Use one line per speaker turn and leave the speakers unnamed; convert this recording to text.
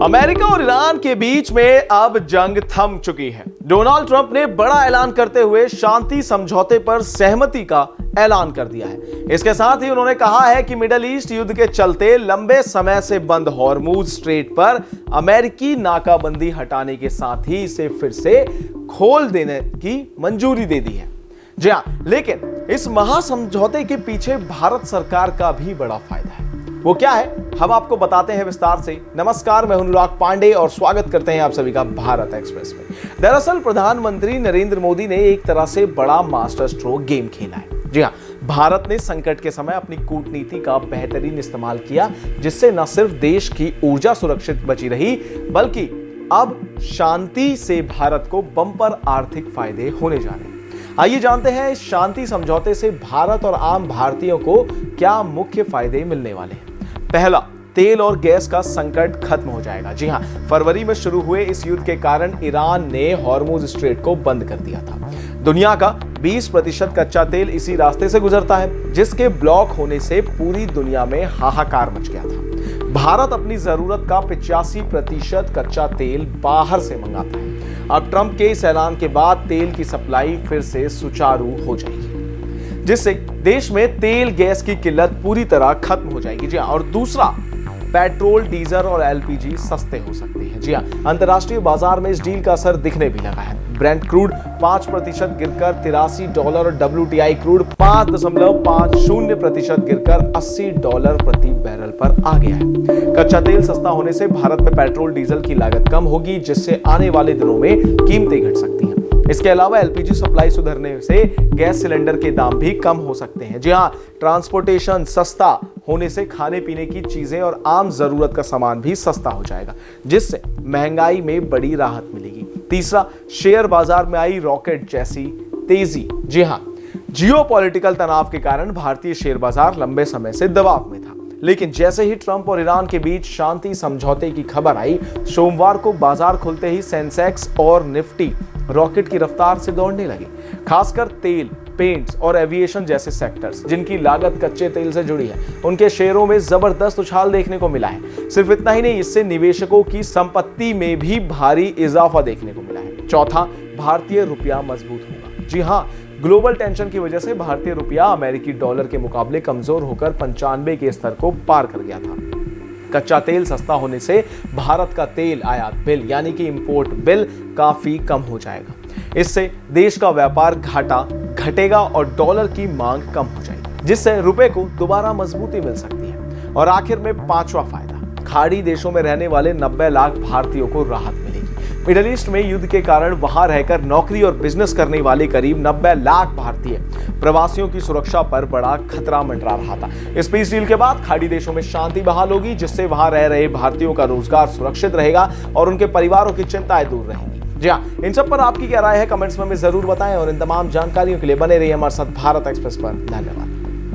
America और Iran के बीच में अब जंग थम चुकी है। डोनाल्ड ट्रंप ने बड़ा ऐलान करते हुए शांति समझौते पर सहमति का ऐलान कर दिया है। इसके साथ ही उन्होंने कहा है कि मिडिल ईस्ट युद्ध के चलते लंबे समय से बंद हॉर्मुज स्ट्रेट पर अमेरिकी नाकाबंदी हटाने के साथ ही इसे फिर से खोल देने की मंजूरी दे दी है। जी हां, लेकिन इस महासमझौते के पीछे भारत सरकार का भी बड़ा फायदा है। वो क्या है, हम आपको बताते हैं विस्तार से। नमस्कार, मैं अनुराग पांडे और स्वागत करते हैं आप सभी का भारत एक्सप्रेस में। दरअसल प्रधानमंत्री नरेंद्र मोदी ने एक तरह से बड़ा मास्टर स्ट्रोक गेम खेला है। जी हां, भारत ने संकट के समय अपनी कूटनीति का बेहतरीन इस्तेमाल किया, जिससे न सिर्फ देश की ऊर्जा सुरक्षित बची रही, बल्कि अब शांति से भारत को बम्पर आर्थिक फायदे होने जा रहे हैं। आइए जानते हैं इस शांति समझौते से भारत और आम भारतीयों को क्या मुख्य फायदे मिलने वाले हैं। पहला, तेल और गैस का संकट खत्म हो जाएगा। जी हां, फरवरी में शुरू हुए इस युद्ध के कारण ईरान ने हॉर्मुज स्ट्रेट को बंद कर दिया था। दुनिया का 20% कच्चा तेल इसी रास्ते से गुजरता है, जिसके ब्लॉक होने से पूरी दुनिया में हाहाकार मच गया था। भारत अपनी जरूरत का 85% कच्चा तेल बाहर से मंगाता है। अब ट्रंप के इस ऐलान के बाद तेल की सप्लाई फिर से सुचारू हो जाएगी, जिससे देश में तेल गैस की किल्लत पूरी तरह खत्म हो जाएगी। जी हां, और दूसरा, पेट्रोल, डीजल और एलपीजी सस्ते हो सकते हैं। जी हां, अंतर्राष्ट्रीय बाजार में इस डील का असर दिखने भी लगा है। ब्रेंट क्रूड 5% गिरकर $83 और WTI क्रूड 5.50% गिरकर $80 प्रति बैरल पर आ गया है। कच्चा तेल सस्ता होने से भारत में पेट्रोल डीजल की लागत कम होगी, जिससे आने वाले दिनों में कीमतें घट सकती हैं। इसके अलावा एलपीजी सप्लाई सुधरने से गैस सिलेंडर के दाम भी कम हो सकते हैं। जी हां, ट्रांसपोर्टेशन सस्ता होने से खाने पीने की चीजें और आम जरूरत का सामान भी सस्ता हो जाएगा, जिससे महंगाई में बड़ी राहत मिलेगी। तीसरा, शेयर बाजार में आई रॉकेट जैसी तेजी। जी हां, जियोपॉलिटिकल तनाव के कारण भारतीय शेयर बाजार लंबे समय से दबाव में था, लेकिन जैसे ही ट्रंप और ईरान के बीच शांति समझौते की खबर आई, सोमवार को बाजार खुलते ही सेंसेक्स और निफ्टी रॉकेट की रफ्तार से दौड़ने लगे। खासकर तेल, पेंट्स और एविएशन जैसे सेक्टर्स, जिनकी लागत कच्चे तेल से जुड़ी है, उनके शेयरों में जबरदस्त उछाल देखने को मिला है। सिर्फ इतना ही नहीं, इससे निवेशकों की संपत्ति में भी भारी इजाफा देखने को मिला है। चौथा, भारतीय रुपया मजबूत होगा। जी हां, ग्लोबल टेंशन की वजह से भारतीय रुपया अमेरिकी डॉलर के मुकाबले कमजोर होकर 95 के स्तर को पार कर गया था। कच्चा तेल सस्ता होने से भारत का तेल आयात बिल यानी कि इंपोर्ट बिल काफी कम हो जाएगा। इससे देश का व्यापार घाटा घटेगा और डॉलर की मांग कम हो जाएगी, जिससे रुपए को दोबारा मजबूती मिल सकती है। और आखिर में पांचवा फायदा, खाड़ी देशों में रहने वाले 90 लाख भारतीयों को राहत मिलेगी। मिडिल ईस्ट में युद्ध के कारण वहां रहकर नौकरी और बिजनेस करने वाले करीब 90 लाख भारतीय प्रवासियों की सुरक्षा पर बड़ा खतरा मंडरा रहा था। इस पीस डील के बाद खाड़ी देशों में शांति बहाल होगी, जिससे वहां रह रहे भारतीयों का रोजगार सुरक्षित रहेगा और उनके परिवारों की चिंताएं दूर रहेंगी। जी हां, इन सब पर आपकी क्या राय है, कमेंट्स में हमें जरूर बताएं और इन तमाम जानकारियों के लिए बने रहिए हमारे साथ भारत एक्सप्रेस पर। धन्यवाद।